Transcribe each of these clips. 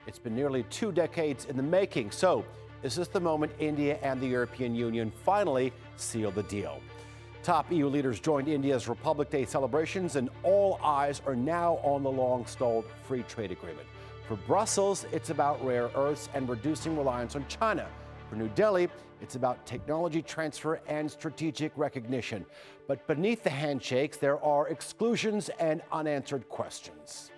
It's been nearly 2 decades in the making. So, is this the moment India and the European Union finally seal the deal? Top EU leaders joined India's Republic Day celebrations, and all eyes are now on the long-stalled free trade agreement. For Brussels, it's about rare earths and reducing reliance on China. For New Delhi, it's about technology transfer and strategic recognition. But beneath the handshakes, there are exclusions and unanswered questions.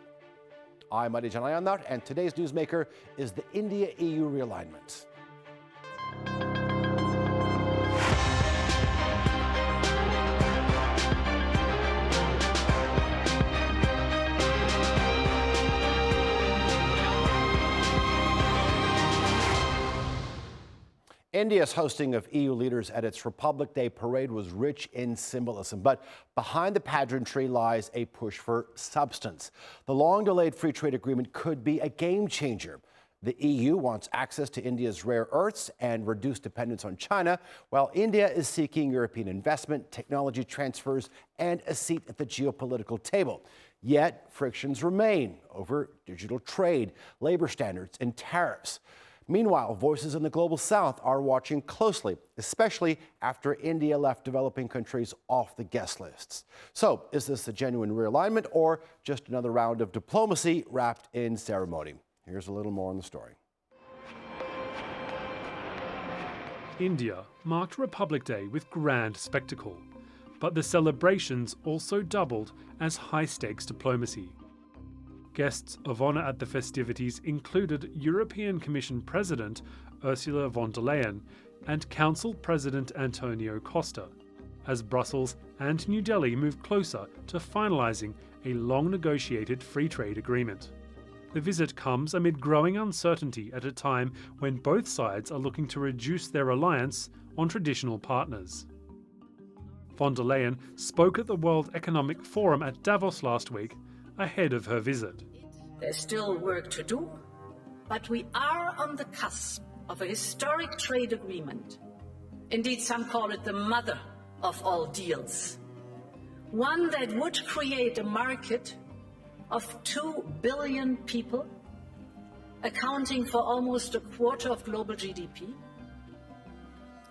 I'm Adi Janayanath, and today's newsmaker is the India-EU realignment. India's hosting of EU leaders at its Republic Day parade was rich in symbolism, but behind the pageantry lies a push for substance. The long-delayed free trade agreement could be a game changer. The EU wants access to India's rare earths and reduced dependence on China, while India is seeking European investment, technology transfers, and a seat at the geopolitical table. Yet, frictions remain over digital trade, labor standards, and tariffs. Meanwhile, voices in the global south are watching closely, especially after India left developing countries off the guest lists. So, is this a genuine realignment or just another round of diplomacy wrapped in ceremony? Here's a little more on the story. India marked Republic Day with grand spectacle, but the celebrations also doubled as high-stakes diplomacy. Guests of honour at the festivities included European Commission President Ursula von der Leyen and Council President Antonio Costa, as Brussels and New Delhi move closer to finalising a long-negotiated free trade agreement. The visit comes amid growing uncertainty at a time when both sides are looking to reduce their reliance on traditional partners. Von der Leyen spoke at the World Economic Forum at Davos last week ahead of her visit. There's still work to do, but we are on the cusp of a historic trade agreement. Indeed, some call it the mother of all deals. One that would create a market of 2 billion people, accounting for almost a quarter of global GDP.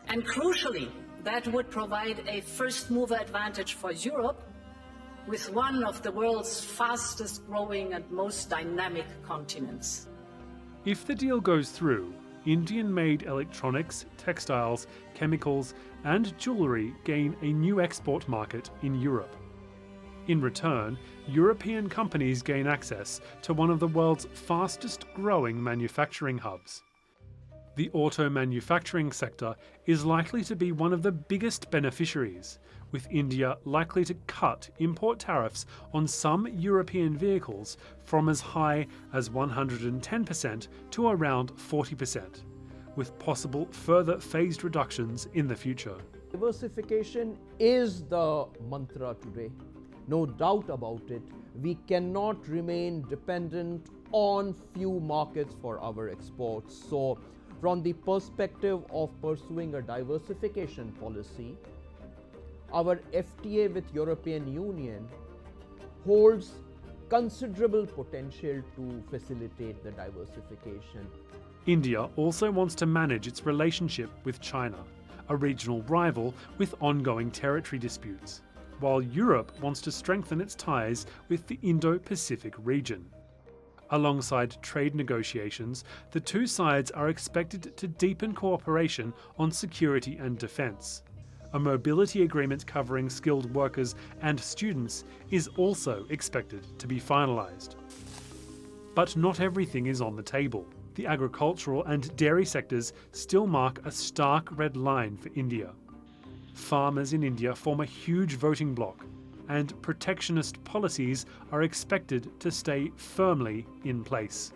And crucially, that would provide a first-mover advantage for Europe, with one of the world's fastest growing and most dynamic continents. If the deal goes through, Indian-made electronics, textiles, chemicals, and jewellery gain a new export market in Europe. In return, European companies gain access to one of the world's fastest growing manufacturing hubs. The auto manufacturing sector is likely to be one of the biggest beneficiaries, with India likely to cut import tariffs on some European vehicles from as high as 110% to around 40%, with possible further phased reductions in the future. Diversification is the mantra today. No doubt about it. We cannot remain dependent on few markets for our exports. So, from the perspective of pursuing a diversification policy, our FTA with European Union holds considerable potential to facilitate the diversification. India also wants to manage its relationship with China, a regional rival with ongoing territory disputes, while Europe wants to strengthen its ties with the Indo-Pacific region. Alongside trade negotiations, the two sides are expected to deepen cooperation on security and defence. A mobility agreement covering skilled workers and students is also expected to be finalised. But not everything is on the table. The agricultural and dairy sectors still mark a stark red line for India. Farmers in India form a huge voting bloc, and protectionist policies are expected to stay firmly in place.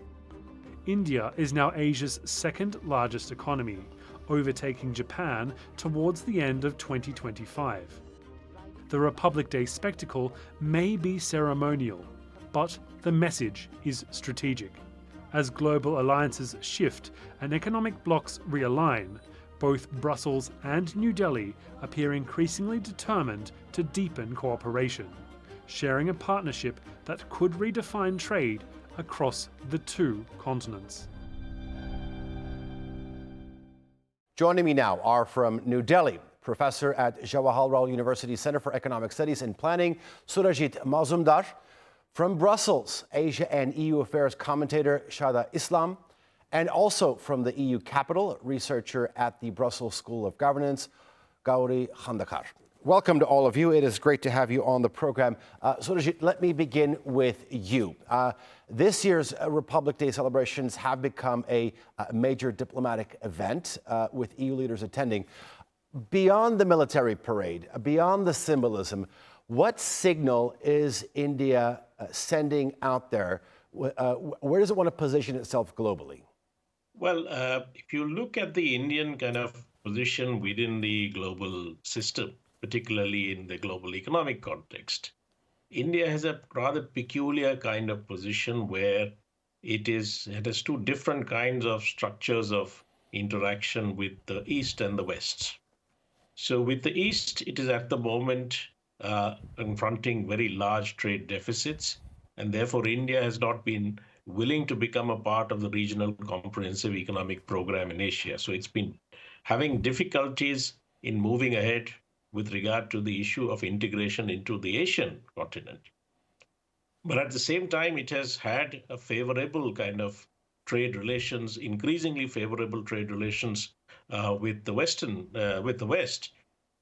India is now Asia's second largest economy, overtaking Japan towards the end of 2025. The Republic Day spectacle may be ceremonial, but the message is strategic. As global alliances shift and economic blocs realign, both Brussels and New Delhi appear increasingly determined to deepen cooperation, sharing a partnership that could redefine trade across the two continents. Joining me now are from New Delhi, professor at Jawaharlal University Center for Economic Studies and Planning, Surajit Mazumdar. From Brussels, Asia and EU affairs commentator Shada Islam. And also from the EU capital, researcher at the Brussels School of Governance, Gauri Khandakar. Welcome to all of you. It is great to have you on the program. Surajit, let me begin with you. This year's Republic Day celebrations have become a major diplomatic event with EU leaders attending. Beyond the military parade, beyond the symbolism, what signal is India sending out there? Where does it want to position itself globally? Well, if you look at the Indian kind of position within the global system, particularly in the global economic context, India has a rather peculiar kind of position where it has two different kinds of structures of interaction with the East and the West. So with the East, it is at the moment confronting very large trade deficits, and therefore India has not been willing to become a part of the regional comprehensive economic program in Asia. So it's been having difficulties in moving ahead with regard to the issue of integration into the Asian continent. But at the same time, it has had a favorable kind of trade relations, increasingly favorable trade relations with the West,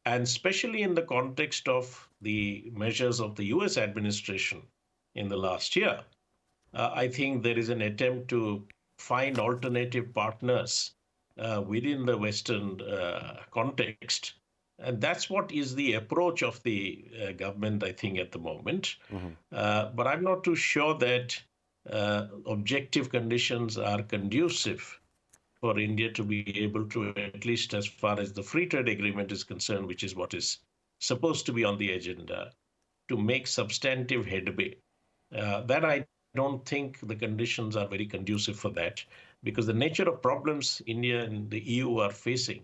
and especially in the context of the measures of the US administration in the last year. I think there is an attempt to find alternative partners within the Western context. And that's what is the approach of the government, I think, at the moment. But I'm not too sure that objective conditions are conducive for India to be able to, at least as far as the free trade agreement is concerned, which is what is supposed to be on the agenda, to make substantive headway. That I don't think the conditions are very conducive for that, because the nature of problems India and the EU are facing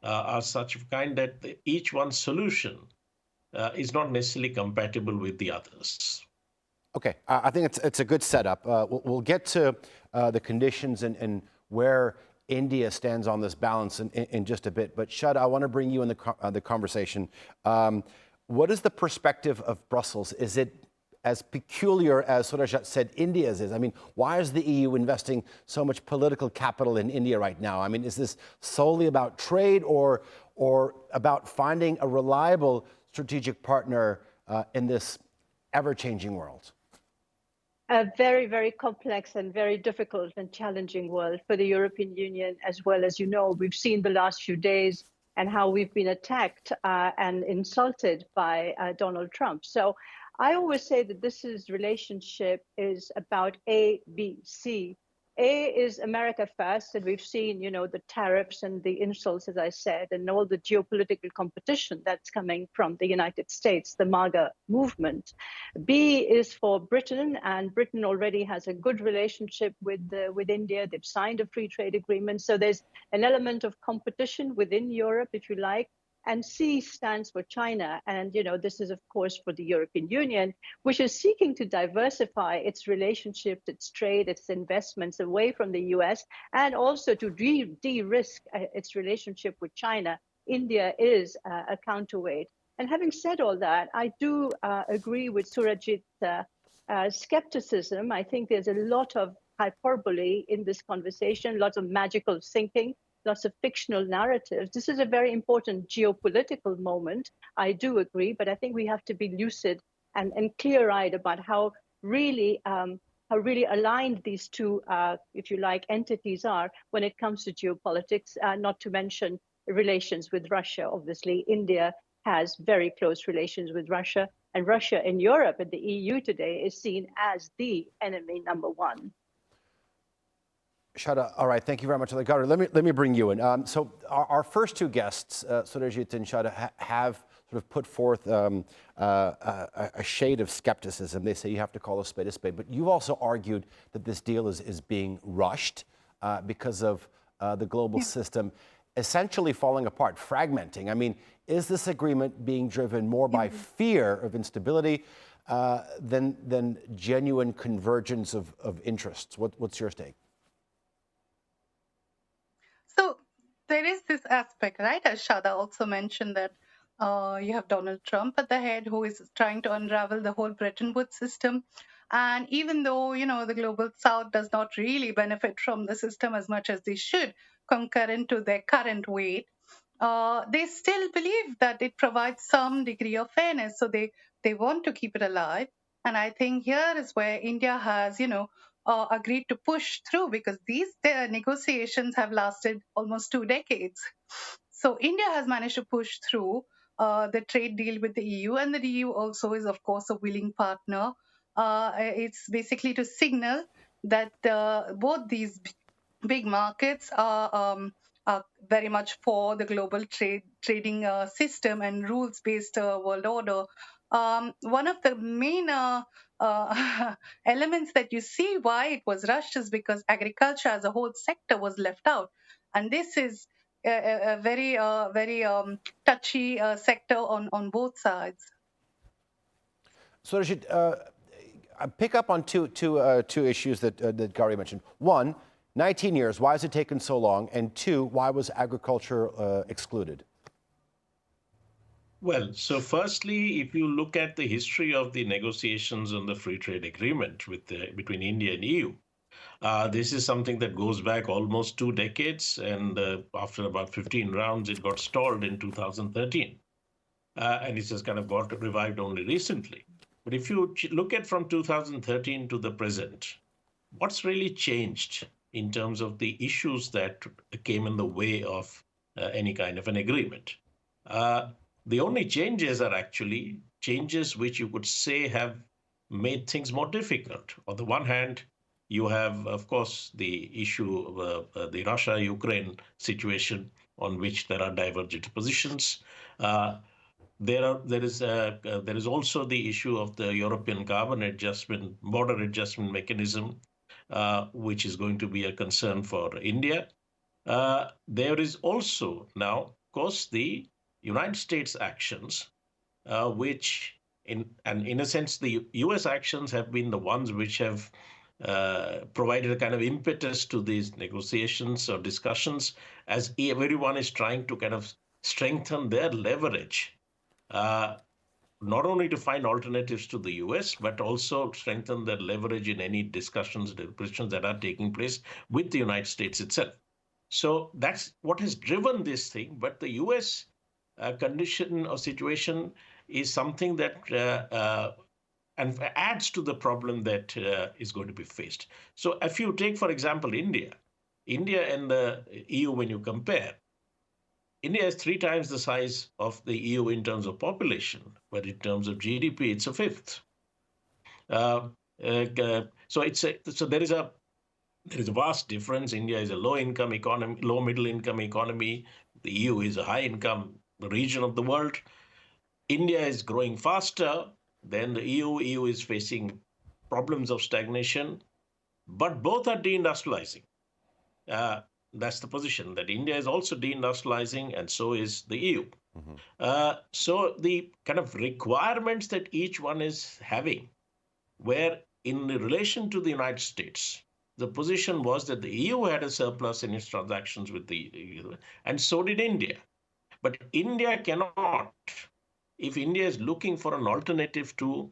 are such a kind that each one's solution is not necessarily compatible with the others. Okay, I think it's a good setup. We'll get to the conditions and where India stands on this balance in just a bit. But Shada, I want to bring you in the conversation. What is the perspective of Brussels? Is it as peculiar as Surajit said India's is? I mean, why is the EU investing so much political capital in India right now? I mean, is this solely about trade or about finding a reliable strategic partner in this ever-changing world? A very, very complex and very difficult and challenging world for the European Union as well. As you know, we've seen the last few days and how we've been attacked and insulted by Donald Trump. So I always say that this relationship is about A, B, C. A is America first, and we've seen, the tariffs and the insults, as I said, and all the geopolitical competition that's coming from the United States, the MAGA movement. B is for Britain, and Britain already has a good relationship with India. They've signed a free trade agreement. So there's an element of competition within Europe, if you like. And C stands for China. And, this is, of course, for the European Union, which is seeking to diversify its relationship, its trade, its investments away from the US, and also to de-risk its relationship with China. India is a counterweight. And having said all that, I do agree with Surajit's skepticism. I think there's a lot of hyperbole in this conversation, lots of magical thinking, lots of fictional narratives. This is a very important geopolitical moment. I do agree, but I think we have to be lucid and clear-eyed about how really aligned these two, if you like, entities are when it comes to geopolitics, not to mention relations with Russia. Obviously, India has very close relations with Russia, and Russia in Europe and the EU today is seen as the enemy number one. Shada, all right, thank you very much, Gauri. Let me bring you in. So our first two guests, Surajit and Shada, have sort of put forth a shade of skepticism. They say you have to call a spade, but you've also argued that this deal is being rushed because of the global system essentially falling apart, fragmenting. I mean, is this agreement being driven more by fear of instability than genuine convergence of interests. What's your take? So there is this aspect, right? As Shada also mentioned that you have Donald Trump at the head who is trying to unravel the whole Bretton Woods system. And even though, the global south does not really benefit from the system as much as they should, concurrent to their current weight, they still believe that it provides some degree of fairness. So they want to keep it alive. And I think here is where India has, agreed to push through because their negotiations have lasted almost 2 decades. So India has managed to push through the trade deal with the EU, and the EU also is, of course, a willing partner. It's basically to signal that both these big markets are very much for the global trading system and rules-based world order. One of the main elements that you see why it was rushed is because agriculture as a whole sector was left out, and this is a very touchy sector on both sides. So I should pick up on two issues that Gary mentioned. One, 19 years, why has it taken so long? And two, why was agriculture excluded? Well, so firstly, if you look at the history of the negotiations on the free trade agreement between India and EU, this is something that goes back almost 2 decades, and after about 15 rounds, it got stalled in 2013. And it just kind of got revived only recently. But if you look at from 2013 to the present, what's really changed in terms of the issues that came in the way of any kind of an agreement? The only changes are actually changes which you could say have made things more difficult. On the one hand, you have, of course, the issue of the Russia-Ukraine situation on which there are divergent positions. There is also the issue of the European border adjustment mechanism, which is going to be a concern for India. There is also now, of course, the United States actions, which in a sense, the US actions have been the ones which have provided a kind of impetus to these negotiations or discussions as everyone is trying to kind of strengthen their leverage, not only to find alternatives to the US, but also strengthen their leverage in any discussions that are taking place with the United States itself. So that's what has driven this thing. But the US condition or situation is something that and adds to the problem that is going to be faced. So if you take, for example, India and the EU, when you compare, India is 3 times the size of the EU in terms of population, but in terms of GDP, it's a fifth. So there is a vast difference. India is a low-income economy, low-middle-income economy. The EU is a high-income region of the world. India is growing faster than the EU. EU is facing problems of stagnation, but both are deindustrializing. That's the position, that India is also deindustrializing, and so is the EU. So the kind of requirements that each one is having, where in relation to the United States, the position was that the EU had a surplus in its transactions with the EU, and so did India. But India cannot, if India is looking for an alternative to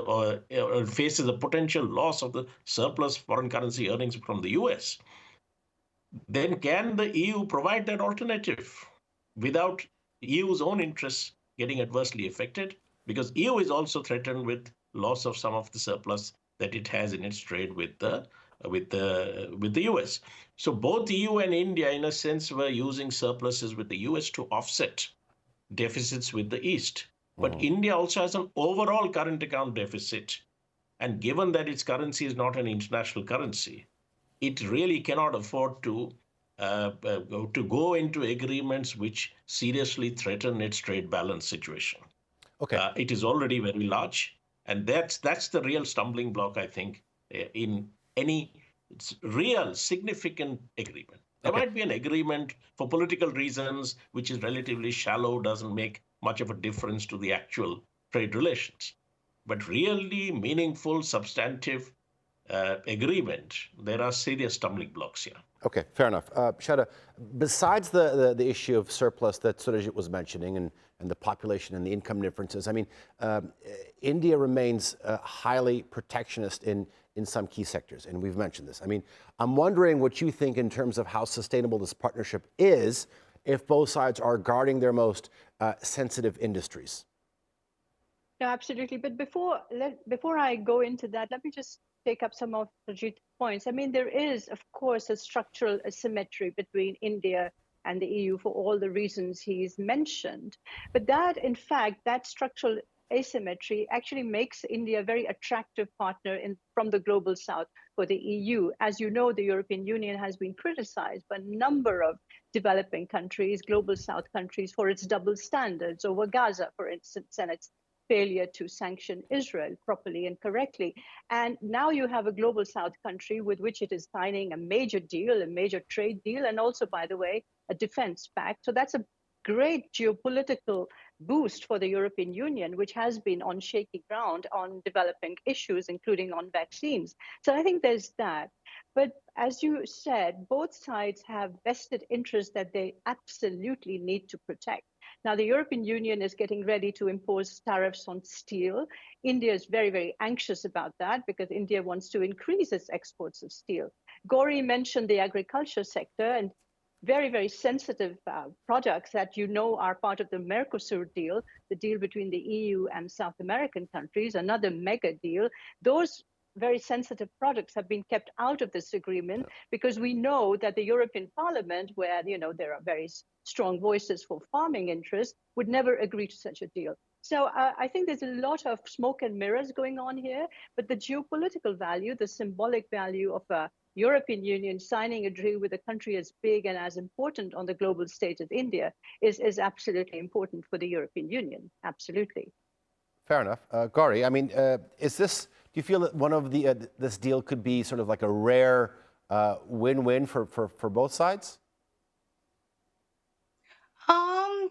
or faces a potential loss of the surplus foreign currency earnings from the US, then can the EU provide that alternative without EU's own interests getting adversely affected? Because EU is also threatened with loss of some of the surplus that it has in its trade with the US. So both EU and India, in a sense, were using surpluses with the US to offset deficits with the East. But India also has an overall current account deficit. And given that its currency is not an international currency, it really cannot afford to go into agreements which seriously threaten its trade balance situation. Okay. It is already very large. And that's the real stumbling block, I think, in any real significant agreement. There might be an agreement for political reasons, which is relatively shallow, doesn't make much of a difference to the actual trade relations. But really meaningful, substantive agreement, there are serious stumbling blocks here. Okay, fair enough. Shada, besides the issue of surplus that Surajit was mentioning and the population and the income differences, I mean, India remains highly protectionist in some key sectors, and we've mentioned this. I mean, I'm wondering what you think in terms of how sustainable this partnership is if both sides are guarding their most sensitive industries. No, absolutely. But before I go into that, let me just take up some of Rajit's points. I mean, there is, of course, a structural asymmetry between India and the EU for all the reasons he's mentioned. But that, in fact, that structural asymmetry actually makes India a very attractive partner from the global south for the EU. As you know, the European Union has been criticized by a number of developing countries, global south countries, for its double standards over Gaza, for instance, and its failure to sanction Israel properly and correctly. And now you have a global south country with which it is signing a major deal, a major trade deal, and also, by the way, a defense pact. So that's a great geopolitical boost for the European Union, which has been on shaky ground on developing issues, including on vaccines. So I think there's that. But as you said, both sides have vested interests that they absolutely need to protect. Now, the European Union is getting ready to impose tariffs on steel. India is very, very anxious about that because India wants to increase its exports of steel. Gauri mentioned the agriculture sector and very, very sensitive products that you know are part of the Mercosur deal, the deal between the EU and South American countries, another mega deal. Those very sensitive products have been kept out of this agreement because we know that the European Parliament, where there are very strong voices for farming interests, would never agree to such a deal. So I think there's a lot of smoke and mirrors going on here, but the geopolitical value, the symbolic value of a European Union signing a deal with a country as big and as important on the global stage as India is absolutely important for the European Union. Absolutely. Fair enough. Gauri, I mean, do you feel that one of this deal could be sort of like a rare win-win for both sides?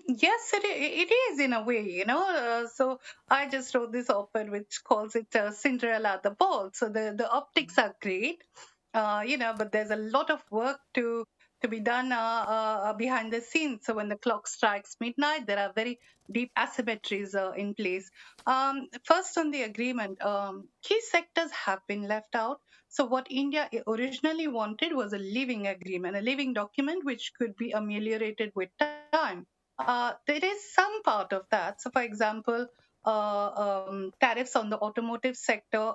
Yes, it is in a way, so I just wrote this op-ed which calls it Cinderella at the ball. So the optics are great, but there's a lot of work to be done behind the scenes. So when the clock strikes midnight, there are very deep asymmetries in place. First, on the agreement, key sectors have been left out. So what India originally wanted was a living agreement, a living document which could be ameliorated with time. There is some part of that. So, for example, tariffs on the automotive sector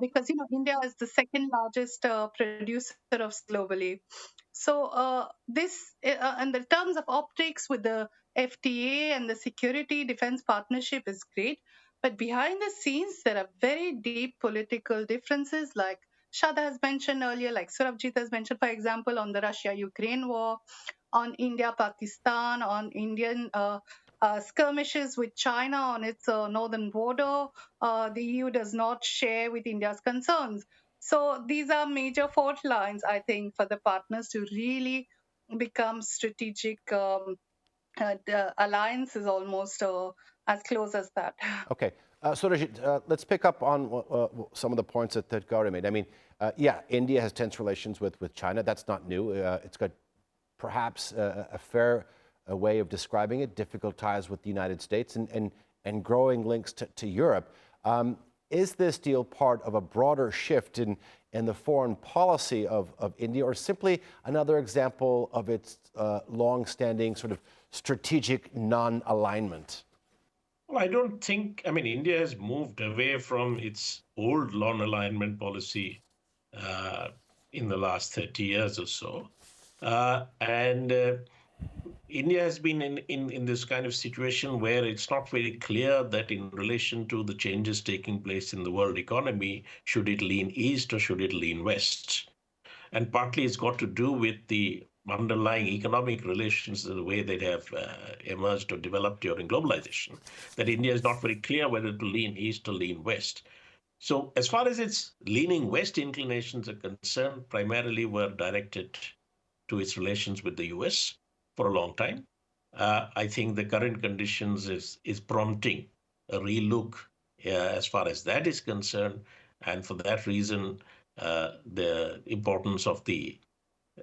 because India is the second largest producer of globally. So this and the terms of optics with the FTA and the security defense partnership is great, but behind the scenes there are very deep political differences, like Shada has mentioned earlier, like Surabjit has mentioned, for example, on the Russia-Ukraine war, on India-Pakistan, on Indian skirmishes with China on its northern border. The EU does not share with India's concerns. So these are major fault lines, I think, for the partners to really become strategic. The alliance is almost as close as that. Okay. Surajit, let's pick up on some of the points that Gauri made. I mean, yeah, India has tense relations with China. That's not new. It's got perhaps a fair way of describing it, difficult ties with the United States and growing links to Europe. Is this deal part of a broader shift in the foreign policy of India, or simply another example of its long-standing sort of strategic non-alignment? Well, I don't think, India has moved away from its old non-alignment policy in the last 30 years or so. India has been in this kind of situation where it's not very clear that in relation to the changes taking place in the world economy, should it lean east or should it lean west? And partly it's got to do with the underlying economic relations, the way they have emerged or developed during globalization, that India is not very clear whether to lean east or lean west. So as far as its leaning west inclinations are concerned, primarily were directed to its relations with the US for a long time. I think the current conditions is prompting a relook as far as that is concerned. And for that reason, the importance of the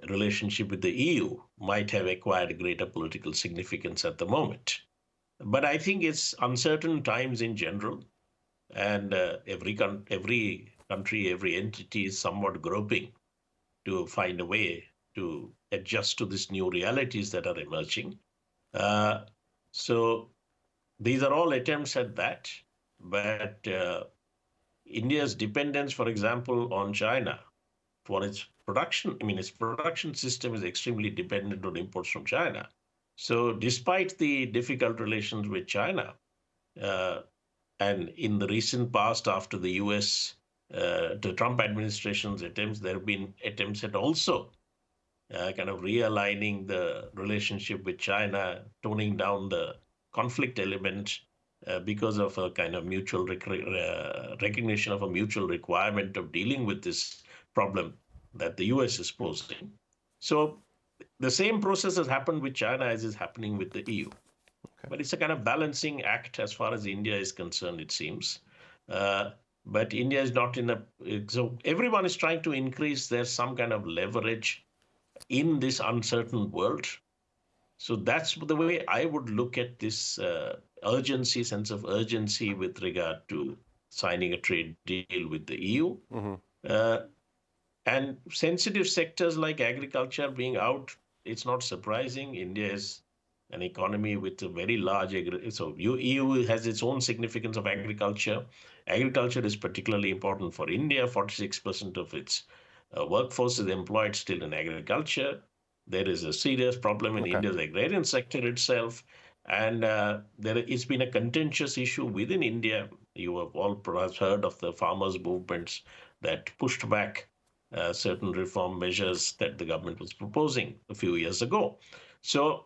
relationship with the EU might have acquired greater political significance at the moment. But I think it's uncertain times in general, and every country, every entity is somewhat groping to find a way to adjust to these new realities that are emerging. Uh, so these are all attempts at that, but India's dependence, for example, on China for its production, I mean, its production system is extremely dependent on imports from China. So, despite the difficult relations with China, uh, and in the recent past, after the US, the Trump administration's attempts, there have been attempts at also kind of realigning the relationship with China, toning down the conflict element because of a kind of mutual recognition of a mutual requirement of dealing with this problem that the US is posing. So the same process has happened with China as is happening with the EU. Okay. But it's a kind of balancing act as far as India is concerned, it seems. But India is not in a. So everyone is trying to increase their some kind of leverage in this uncertain world. So that's the way I would look at this sense of urgency with regard to signing a trade deal with the EU. Uh, and sensitive sectors like agriculture being out, it's not surprising. India is an economy with a very large, so EU has its own significance of agriculture. Agriculture is particularly important for India. 46% of its workforce is employed still in agriculture. There is a serious problem in Okay. India's agrarian sector itself. And it's been a contentious issue within India. You have all perhaps heard of the farmers' movements that pushed back certain reform measures that the government was proposing a few years ago. So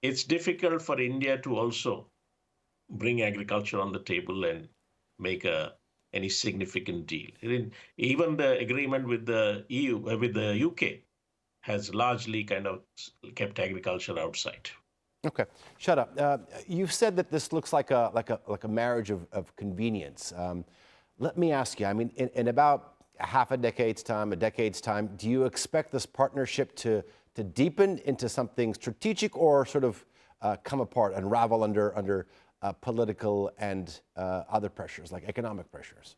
it's difficult for India to also bring agriculture on the table and make any significant deal. Even the agreement with the EU, with the UK, has largely kind of kept agriculture outside. Okay, shut up. You've said that this looks like a marriage of convenience. Let me ask you. I mean, in about half a decade's time, do you expect this partnership to deepen into something strategic, or sort of come apart, unravel under political and other pressures, like economic pressures?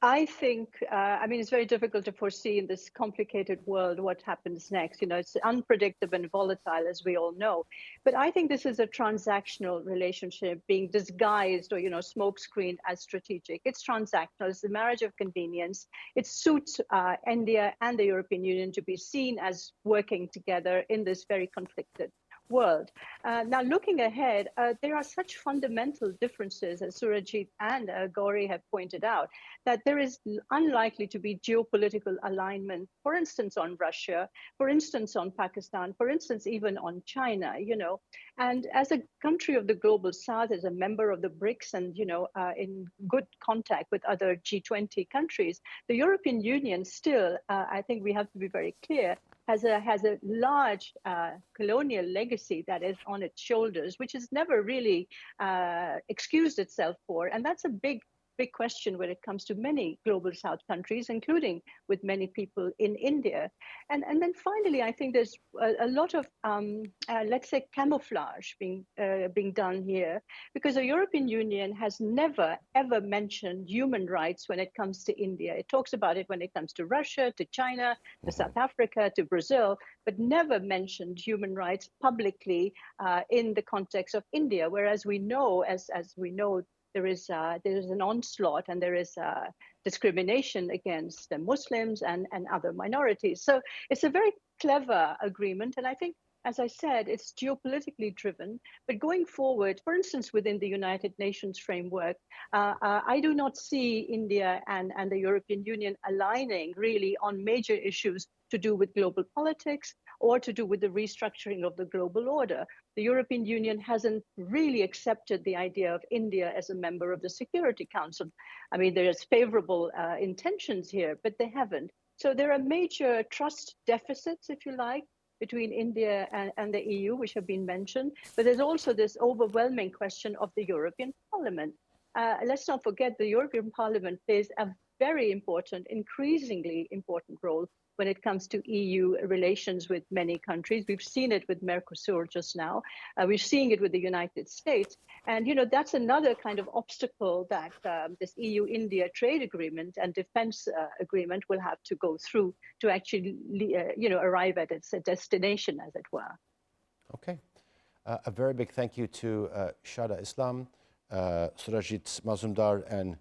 I think, I mean, it's very difficult to foresee in this complicated world what happens next. You know, it's unpredictable and volatile, as we all know. But I think this is a transactional relationship being disguised or, you know, smokescreen as strategic. It's transactional. It's the marriage of convenience. It suits India and the European Union to be seen as working together in this very conflicted world. Now, looking ahead, there are such fundamental differences, as Surajit and Gauri have pointed out, that there is unlikely to be geopolitical alignment, for instance, on Russia, for instance, on Pakistan, for instance, even on China, you know. And as a country of the global south, as a member of the BRICS and, you know, in good contact with other G20 countries, the European Union still, I think we have to be very clear, has a large colonial legacy that is on its shoulders, which has never really excused itself for. And that's a big question when it comes to many global south countries, including with many people in India. And then finally, I think there's a lot of, let's say, camouflage being done here, because the European Union has never, ever mentioned human rights when it comes to India. It talks about it when it comes to Russia, to China, to South Africa, to Brazil, but never mentioned human rights publicly in the context of India. Whereas we know, as we know, there is an onslaught and there is discrimination against the Muslims and other minorities. So it's a very clever agreement. And I think, as I said, it's geopolitically driven. But going forward, for instance, within the United Nations framework, I do not see India and the European Union aligning really on major issues to do with global politics or to do with the restructuring of the global order. The European Union hasn't really accepted the idea of India as a member of the Security Council. I mean, there's favorable intentions here, but they haven't. So there are major trust deficits, if you like, between India and the EU, which have been mentioned. But there's also this overwhelming question of the European Parliament. Let's not forget the European Parliament plays a very important, increasingly important role when it comes to EU relations with many countries. We've seen it with Mercosur just now. We're seeing it with the United States. And, that's another kind of obstacle that this EU-India trade agreement and defense agreement will have to go through to actually, arrive at its destination, as it were. Okay. A very big thank you to Shada Islam, Surajit Mazumdar, and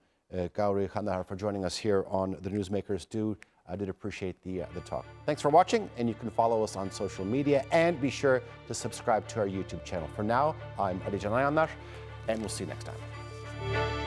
Gauri Khandahar for joining us here on the Newsmakers. I did appreciate the talk. Thanks for watching, and you can follow us on social media, and be sure to subscribe to our YouTube channel. For now, I'm Adi Janayanar, and we'll see you next time.